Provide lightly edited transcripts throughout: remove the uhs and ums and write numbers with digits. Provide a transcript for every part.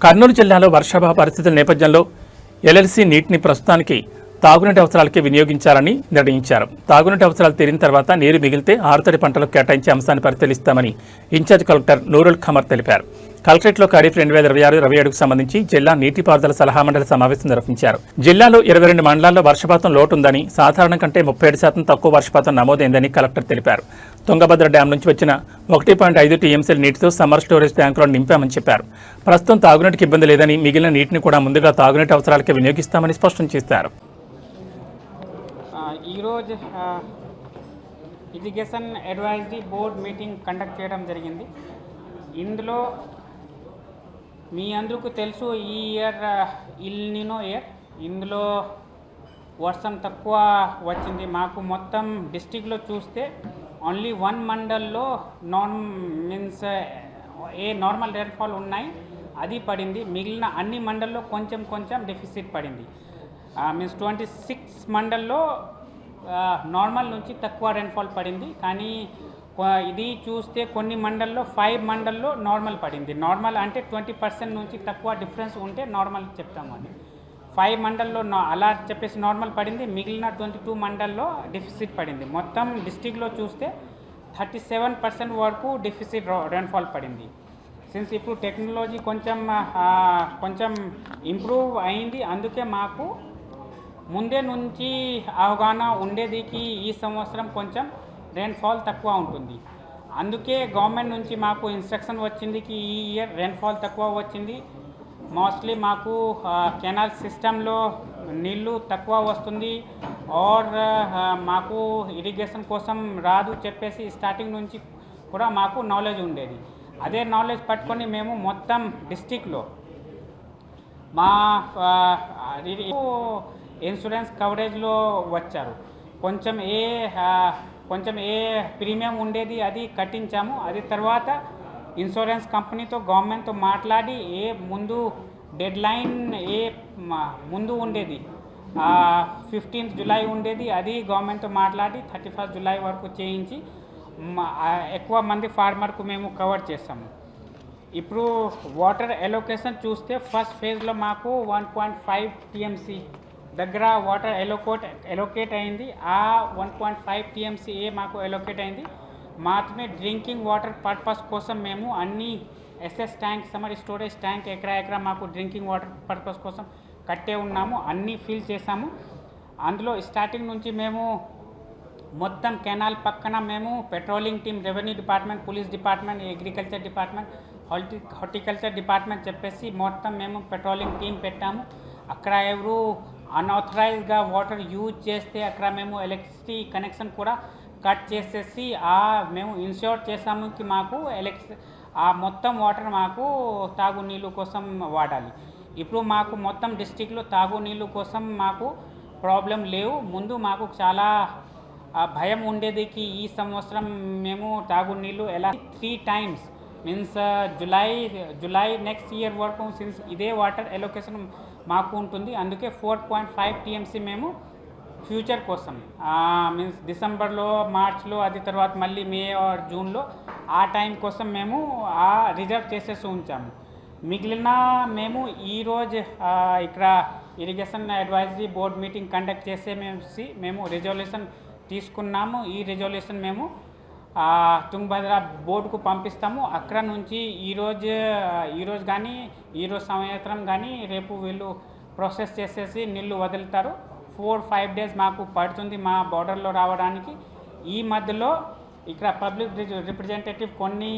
కర్నూలు జిల్లాలో వర్షాభావ పరిస్థితుల నేపథ్యంలో ఎల్ఎల్సీ నీటిని ప్రస్తుతానికి తాగునీటి అవసరాలకి వినియోగించాలని నిర్ణయించారు. తాగునీటి అవసరాలు తీరిన తర్వాత నీరు మిగిలితే ఆరుతడి పంటలకు కేటాయించే అంశాన్ని పరిశీలిస్తామని ఇన్ఛార్జ్ కలెక్టర్ నూరుల్ ఖమర్ తెలిపారు. కలెక్టరేట్లో ఖరీఫ్ 2026-27కు సంబంధించి జిల్లా నీటిపారుదల సలహా మండలి సమావేశం నిర్వహించారు. జిల్లాలో 22 మండలాల్లో వర్షపాతం లోటుందని, సాధారణం కంటే 37% తక్కువ వర్షపాతం నమోదైందని కలెక్టర్ తెలిపారు. తుంగభద్ర డ్యాం నుంచి వచ్చిన 1.5 టీఎంసీల నీటితో సమ్మర్ స్టోరేజ్ ట్యాంకులను నింపామని చెప్పారు. ప్రస్తుతం తాగునీటికి ఇబ్బంది లేదని, మిగిలిన నీటిని కూడా ముందుగా తాగునీటి అవసరాలకే వినియోగిస్తామని స్పష్టం చేశారు. ఈరోజు irrigation advisory board meeting conduct చేయడం జరిగింది. ఇందులో మీ అందరికీ తెలుసు, ఈ ఇయర్ ఇల్ నినో ఇయర్, ఇందులో వర్షం తక్కువ వచ్చింది. మాకు మొత్తం డిస్టిక్లో చూస్తే ఓన్లీ 1 మండల్లో నార్మల్ రైన్ఫాల్ ఉన్నాయి, అది పడింది. మిగిలిన అన్ని మండల్లో కొంచెం డెఫిసిట్ పడింది. 26 మండల్లో నార్మల్ నుంచి తక్కువ రైన్ఫాల్ పడింది. కానీ ఇది చూస్తే కొన్ని మండల్లో 5 మండల్లో నార్మల్ పడింది. నార్మల్ అంటే 20% నుంచి తక్కువ డిఫరెన్స్ ఉంటే నార్మల్ చెప్తాము. అది 5 మండల్లో అలా చెప్పేసి నార్మల్ పడింది. మిగిలిన 22 మండల్లో డెఫిసిట్ పడింది. మొత్తం డిస్టిక్లో చూస్తే 37% వరకు డెఫిసిట్ రైన్ఫాల్ పడింది. సిన్స్ ఇప్పుడు టెక్నాలజీ కొంచెం ఇంప్రూవ్ అయింది, అందుకే మాకు ముందే నుంచి అవగాహన ఉండేదికి ఈ సంవత్సరం కొంచెం రైన్ఫాల్ తక్కువ ఉంటుంది. అందుకే గవర్నమెంట్ నుంచి మాకు ఇన్స్ట్రక్షన్ వచ్చింది కి ఈ ఇయర్ రైన్ఫాల్ తక్కువ వచ్చింది. మోస్ట్లీ మాకు కెనాల్ సిస్టంలో నీళ్ళు తక్కువ వస్తుంది, ఆర్ మాకు ఇరిగేషన్ కోసం రాదు చెప్పేసి స్టార్టింగ్ నుంచి కూడా మాకు నాలెడ్జ్ ఉండేది. అదే నాలెడ్జ్ పట్టుకొని మేము మొత్తం డిస్టిక్లో మా ఇన్సూరెన్స్ కవరేజ్లో వచ్చారు. కొంచెం ఏ ప్రీమియం ఉండేది అది కట్టించాము. అది తర్వాత ఇన్సూరెన్స్ కంపెనీతో గవర్నమెంట్తో మాట్లాడి ముందు డెడ్ లైన్ ముందు ఉండేది 15th జూలై ఉండేది, అది గవర్నమెంట్తో మాట్లాడి 31st జూలై వరకు చేయించి ఎక్కువ మంది ఫార్మర్కు మేము కవర్ చేస్తాము. ఇప్పుడు వాటర్ ఎలోకేషన్ చూస్తే ఫస్ట్ ఫేజ్లో మాకు 1.5 టీఎంసీ దగ్గర వాటర్ ఎలోకేట్ అయింది. ఆ 1.5 టీఎంసీ మాకు ఎలోకేట్ అయింది. మాత్రమే డ్రింకింగ్ వాటర్ పర్పస్ కోసం మేము అన్ని SS tank, summer storage tank ఎకరా మాకు డ్రింకింగ్ వాటర్ పర్పస్ కోసం కట్టే ఉన్నాము, అన్నీ ఫిల్ చేసాము. అందులో స్టార్టింగ్ నుంచి మేము మొత్తం కెనాల్ పక్కన మేము patrolling team, revenue department, police department, agriculture department, horticulture department చెప్పేసి మొత్తం మేము పెట్రోలింగ్ టీం పెట్టాము. అక్కడ ఎవరు అన్ఆథరైజ్గా వాటర్ యూజ్ చేస్తే అక్కడ మేము ఎలక్ట్రిసిటీ కనెక్షన్ కూడా కట్ చేసేసి మేము ఇన్ష్యూర్ చేసాము కి మాకు మొత్తం వాటర్ మాకు తాగునీళ్ళు కోసం వాడాలి. ఇప్పుడు మాకు మొత్తం డిస్టిక్లో తాగునీళ్ళు కోసం మాకు ప్రాబ్లం లేవు. ముందు మాకు చాలా భయం ఉండేది ఈ సంవత్సరం మేము తాగునీళ్ళు ఎలా 3 times జులై నెక్స్ట్ ఇయర్ వరకు సిన్స్ ఇదే వాటర్ ఎలోకేషన్ మాకు ఉంటుంది. అందుకే 4.5 టీఎంసీ మేము ఫ్యూచర్ కోసం డిసెంబర్లో, మార్చ్లో, అది తర్వాత మళ్ళీ మే ఆర్ జూన్లో ఆ టైం కోసం మేము రిజర్వ్ చేసేసి ఉంచాము. మిగిలిన మేము ఈరోజు ఇక్కడ irrigation advisory board meeting conduct మేము రిజల్యూషన్ తీసుకున్నాము. ఈ రిజల్యూషన్ మేము తుంగభద్ర బోర్డుకు పంపిస్తాము. అక్కడ నుంచి ఈరోజు కానీ ఈరోజు సాయంత్రం కానీ రేపు వీళ్ళు ప్రాసెస్ చేసేసి నీళ్ళు వదులుతారు. 4-5 days మాకు పడుతుంది మా బార్డర్లో రావడానికి. ఈ మధ్యలో ఇక్కడ పబ్లిక్ రిప్రజెంటేటివ్ కొన్ని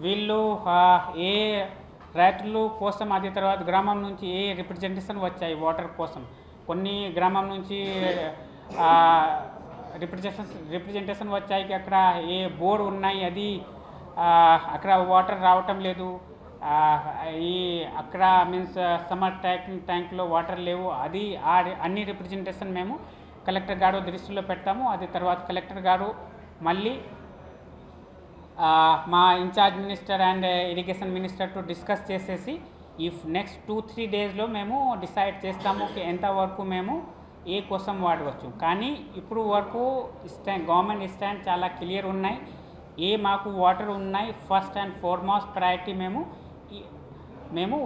వీళ్ళు ఏ రైతులు కోసం, అది తర్వాత గ్రామం నుంచి ఏ రిప్రజెంటేషన్ వచ్చాయి వాటర్ కోసం, కొన్ని గ్రామం నుంచి రిప్రజెంటేషన్ వచ్చాయి అక్కడ ఏ బోర్డు ఉన్నాయి, అది అక్కడ వాటర్ రావటం లేదు, అక్కడ సమ్మర్ ట్యాంక్లో వాటర్ లేవు, అది అన్ని రిప్రజెంటేషన్ మేము కలెక్టర్ గారు దృష్టిలో పెడతాము. అది తర్వాత కలెక్టర్ గారు మళ్ళీ మా ఇన్ఛార్జ్ మినిస్టర్ అండ్ ఇరిగేషన్ మినిస్టర్తో డిస్కస్ చేసేసి నెక్స్ట్ 2-3 daysలో మేము డిసైడ్ చేస్తాము ఎంతవరకు మేము కోసం వాడవచ్చు. కానీ ఇప్పుడు వరకు గవర్నమెంట్ స్టాండ్ చాలా క్లియర్ ఉన్నాయి. మాకు వాటర్ ఉన్నాయి, ఫస్ట్ అండ్ ఫార్మోస్ట్ ప్రయారిటీ మేము మేము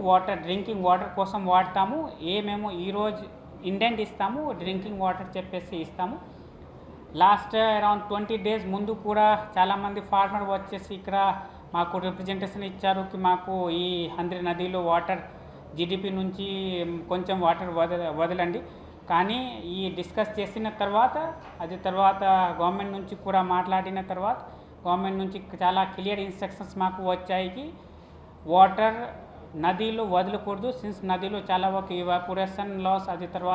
డ్రింకింగ్ వాటర్ కోసం వాడతాము. మేము ఈరోజు ఇండెంట్ ఇస్తాము, డ్రింకింగ్ వాటర్ చెప్పేసి ఇస్తాము. లాస్ట్ అరౌండ్ 20 days ముందు కూడా చాలామంది ఫార్మర్ వచ్చేసి ఇక్కడ మాకు రిప్రజెంటేషన్ ఇచ్చారు కి మాకు ఈ హంద్రి నదిలో వాటర్ జీడిపి నుంచి కొంచెం వాటర్ వదలండి. కానీ ఈ డిస్కస్ చేసిన తర్వాత గవర్నమెంట్ నుంచి కూడా మాట్లాడిన తర్వాత గవర్నమెంట్ నుంచి చాలా క్లియర్ ఇన్స్ట్రక్షన్స్ మాకు వచ్చాయి. వాటర్ నదిలో వదలకూడదు, సిన్స్ నదిలో చాలా వరకు ఇవాపరేషన్ లాస్, అది తర్వాత